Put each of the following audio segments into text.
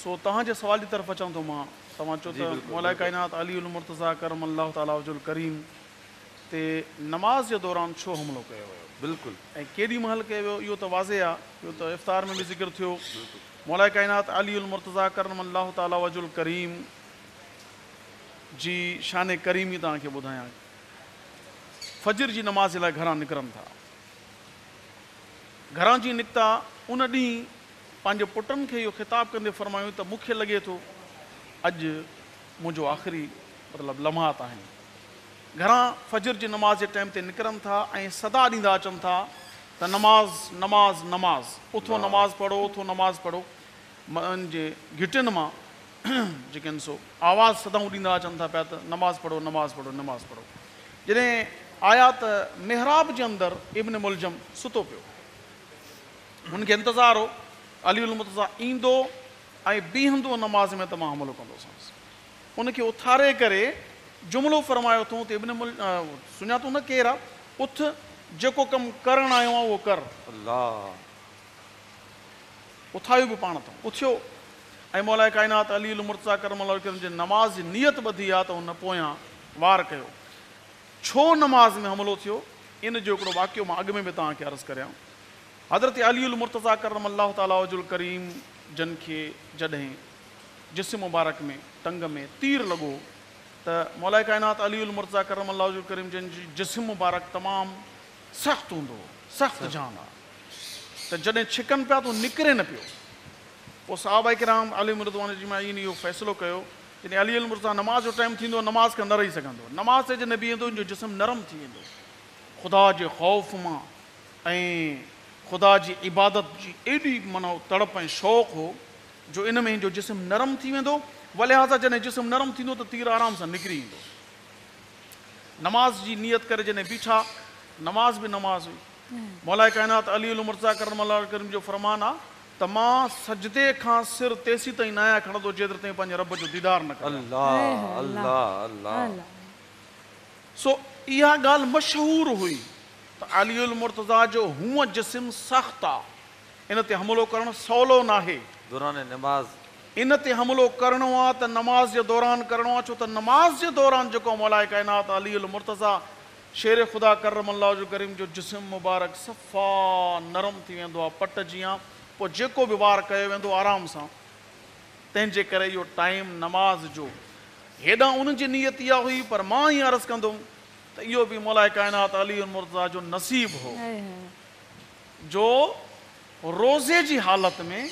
सो तव्हांजे सवाल जी तरफ़ अचां थो मां। तव्हां चओ त मौला काइनात अली उल मुर्तज़ा करम अल्लाह ताला वजुल करीम ते नमाज़ जे दौरान छो हमिलो कयो वियो, बिल्कुलु ऐं केॾी महिल कयो वियो, इहो त वाज़े आहे। इहो त इफ़्तार में बि ज़िक्र थियो। मौला काइनात अली उल मुर्तज़ा करम अल्लाह ताला वजुल करीम जी शान करीमी तव्हांखे ॿुधायां। फजर जी नमाज़ जे लाइ घरां निकिरनि था। घरां जी निकिता उन ॾींहुं पंहिंजे पुटनि खे इहो ख़िताब कंदे फ़रमायूं त मूंखे लॻे थो अॼु मुंहिंजो आख़िरी मतिलबु लम्हात आहिनि। घरां फजर जी नमाज़ जे टाइम ते निकिरनि था ऐं सदा ॾींदा अचनि था त नमाज़ नमाज़ नमाज़, उथो नमाज़ पढ़ो, उथो नमाज़ पढ़ो। मुंहिंजे घिटियुनि मां जेके आहिनि सो आवाज़ सदाऊं ॾींदा अचनि था पिया त नमाज़ पढ़ो, नमाज़ पढ़ो, नमाज़ पढ़ो। जॾहिं आया त मेहराब जे अंदरि इब्न मुलजम सुतो पियो। हुनखे इंतज़ारु हो अली उल मुर्तज़ा ईंदो ऐं बीहंदो नमाज़ में त मां हमिलो कंदोसांसि। उनखे उथारे करे जुमिलो फ़रमायो अथऊं त इब्न सुञातो न केरु आहे, उथ जेको कमु करणु आयो आहे उहो कर। अल्लाह उथायो बि पाण अथऊं, उथियो ऐं मौला काइनात अली उल मुर्तज़ा करम अल्लाह वजुल करीम जे नमाज़ जी नियत ॿधी आहे त हुन पोयां वार कयो। छो नमाज़ में हमिलो थियो, इन जो हिकिड़ो वाक़ियो मां अॻु में बि तव्हांखे अर्ज़ु करियां। हज़रत अली उल मुर्तज़ा करम अल्लाह ताला वजुल करीम जन खे जॾहिं जिस्म मुबारक में टंग में तीर लॻो त मौला काइनात अली उल मुर्तज़ा करम अल्लाह वजुल करीम जन जी जिस्म मुबारक तमामु सख़्तु हूंदो, सख़्तु जान आहे त जॾहिं छिकनि पिया त निकिरे न पियो। पोइ सहाबा किराम अली मुर्तज़ा जी मां इहो फ़ैसिलो कयो जॾहिं अली उल मुर्तज़ा नमाज़ जो टाइम थींदो नमाज़ खां न रही सघंदो, नमाज़ ते जॾहिं बीहंदो जो जिस्म नरम थी वेंदो ख़ुदा जे ख़ौफ़ मां ऐं ख़ुदा जी इबादत जी एॾी माना तड़प ऐं शौक़ु हो जो इन में जो जिस्म नरम थी वेंदो। वलिहाज़ा जॾहिं जिस्म नरम थींदो त तीर आराम सां निकिरी ईंदो। नमाज़ जी नियत करे जॾहिं बीठा, नमाज़ बि नमाज़ हुई। मौला काइनात अली उल मुर्तज़ा करम अल्लाह करीम जो फ़रमान आहे त मां सजदे खां सिर तेसी ताईं न आहियां खणंदो जेतिरे ताईं पंहिंजे रब जो दीदार न कयां। अल्लाह अल्लाह अल्लाह। सो इहा ॻाल्हि मशहूरु हुई त अली उल मुर्तज़ा जो हूअं जिस्म सख़्तु आहे, इन ते हमिलो करणु सवलो न आहे। दौरान नमाज इन ते हमिलो करिणो आहे त नमाज़ जे दौरान करिणो आहे, छो त नमाज़ जे दौरान जेको मौला काइनात अली उल मुर्तज़ा शेर ख़ुदा करम अल्लाह जो करीम जो जिस्म मुबारक सफ़ा नरम थी वेंदो आहे पट जीअं, पोइ जेको बि वार कयो वेंदो आराम सां। तंहिंजे करे इहो टाइम नमाज़ जो हेॾां उनजी नियत इहा हुई, पर मां ईअं अर्ज़ु कंदुमि त इहो बि मौला काइनात अली उल मुर्तज़ा जो नसीब हो जो रोज़े जी हालत में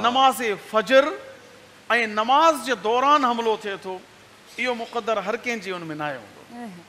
नमाज़ फजर ऐं नमाज़ जे दौरान हमिलो थिए थो। इहो मुक़दर हर कंहिंजे उन में न आहे हूंदो।